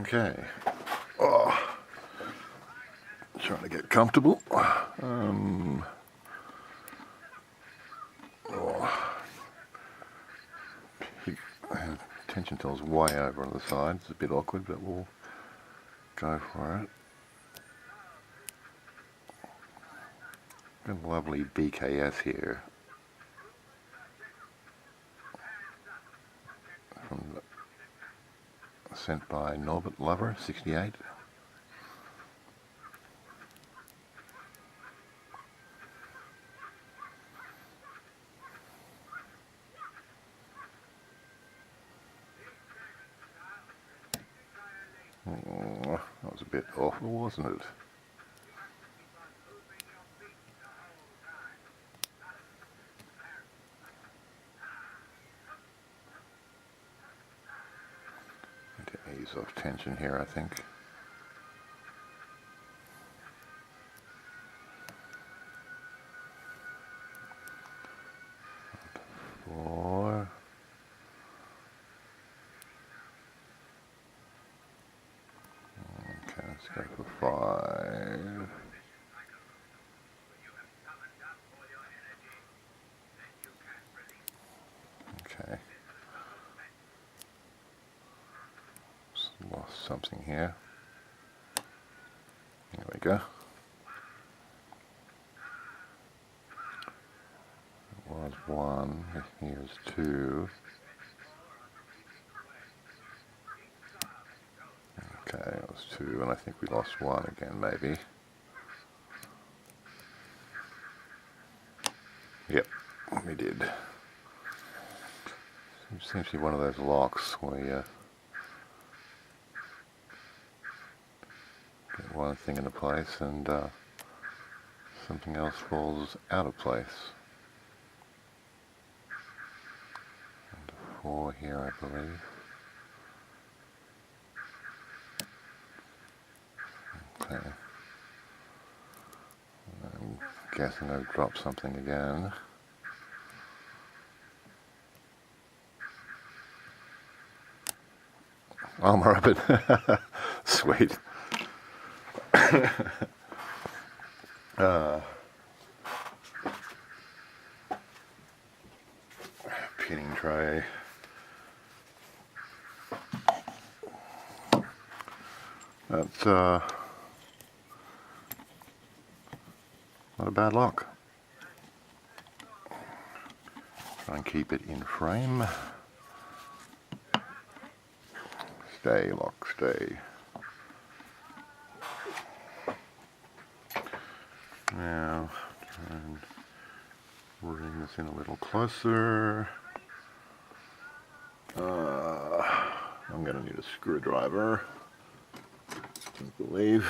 Okay. Oh, trying to get comfortable. Oh. Tension tool's way over on the side. It's a bit awkward, but we'll go for it. Got a lovely BKS here. Sent by Norbert Lover, 68. Oh, that was a bit awful, wasn't it? Need to ease off tension here, I think. Four. Okay, let's go for 5. Okay. Just lost something here. There we go. It was 1, here's 2. Okay, that was 2, and I think we lost 1 again, maybe. Yep, we did. It seems to be one of those locks where you get one thing into place and something else falls out of place. And 4 here, I believe. Okay. I'm guessing I've dropped something again. Oh, I'm rapid. Sweet. Pinning tray. That's not a bad lock. Try and keep it in frame. Stay, lock, stay. Now, try and bring this in a little closer. I'm going to need a screwdriver, I believe.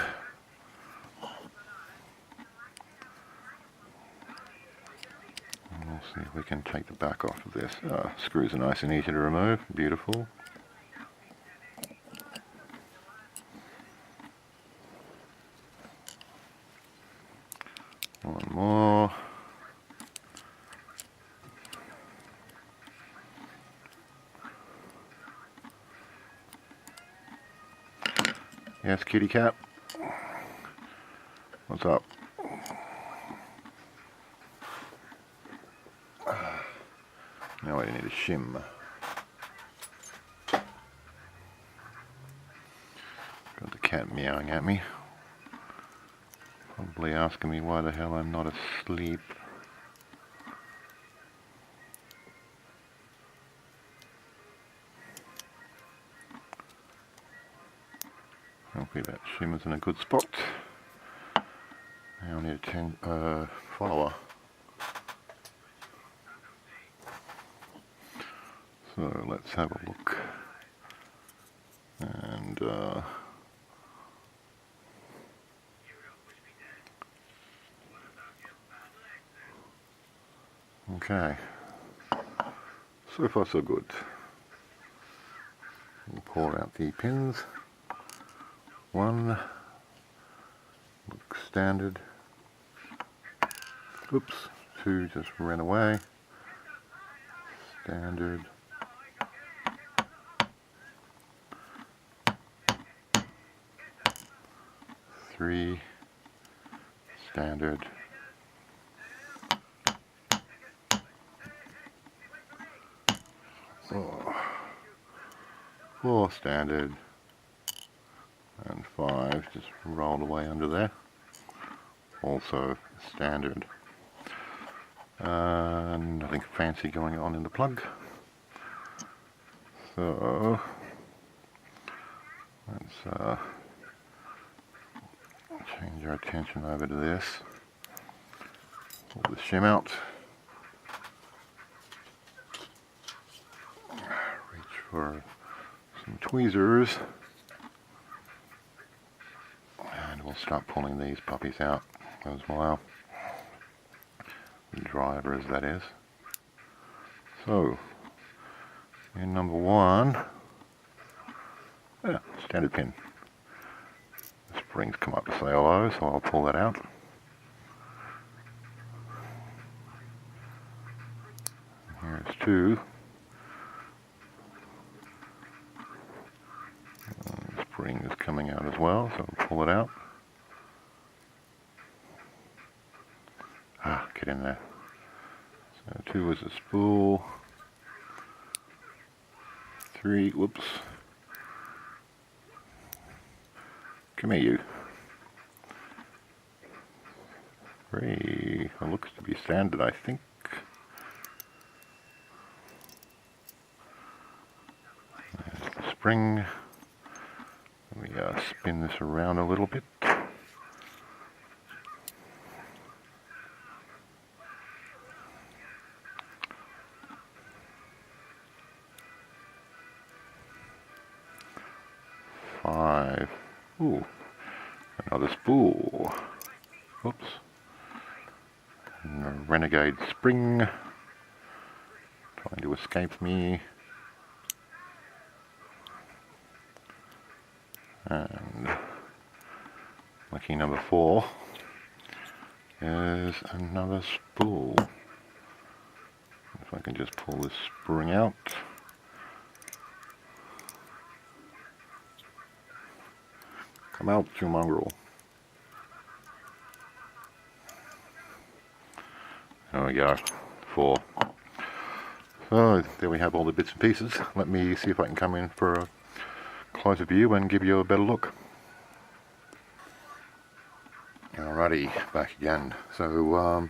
We'll see if we can take the back off of this. Screws are nice and easy to remove. Beautiful. One more. Yes, kitty cat. What's up? Now I need a shim. Got the cat meowing at me. Probably asking me why the hell I'm not asleep. Hopefully that shimmer's in a good spot. Now I need a follower. So let's have a look. And okay, so far so good. We'll pull out the pins. 1 looks standard. Oops, 2 just ran away. Standard. 3, standard, 4 standard, and 5 just rolled away under there, also standard. Nothing fancy going on in the plug, so let's change our attention over to this. Pull the shim out, reach for some tweezers, and we'll start pulling these puppies out as well. The drivers, that is. So, in number 1, standard pin. The springs come up to say hello, so I'll pull that out. Here's 2. The spring is coming out as well, so I'll pull it out. Get in there. So 2 is a spool. 3, whoops. Come here, you. 3, it looks to be standard, I think. There's the spring. Let me spin this around a little bit. Ooh, another spool. Oops. And a renegade spring. Trying to escape me. And lucky number 4 is another spool. If I can just pull this spring out. Come out, you mongrel. There we go, 4. So there we have all the bits and pieces. Let me see if I can come in for a closer view and give you a better look. Alrighty, back again. So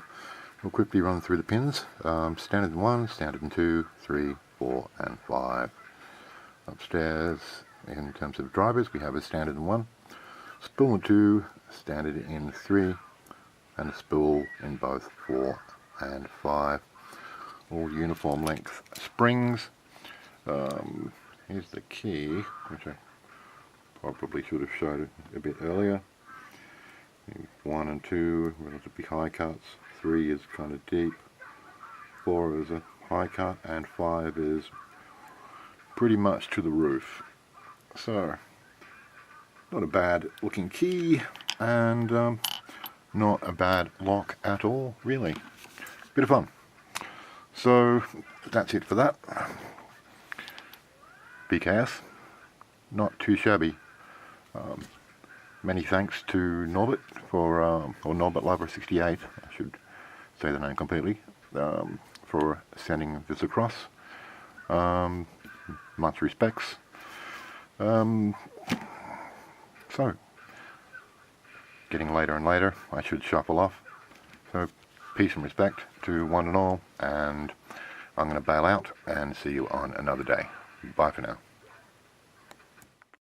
we'll quickly run through the pins. Standard 1, standard 2, 3, 4 and 5. Upstairs, in terms of drivers, we have a standard 1. Spool in 2, standard in 3, and a spool in both 4 and 5. All uniform length springs. Here's the key, which I probably should have showed it a bit earlier. 1 and 2 relatively high cuts, 3 is kind of deep, 4 is a high cut, and 5 is pretty much to the roof. So, not a bad looking key, and not a bad lock at all, really. Bit of fun. So, that's it for that. BKS, not too shabby. Many thanks to Norbert for, or Norbert Lover 68, I should say the name completely, for sending this across. Much respects. So, getting later and later, I should shuffle off. So, peace and respect to one and all, and I'm going to bail out and see you on another day. Bye for now.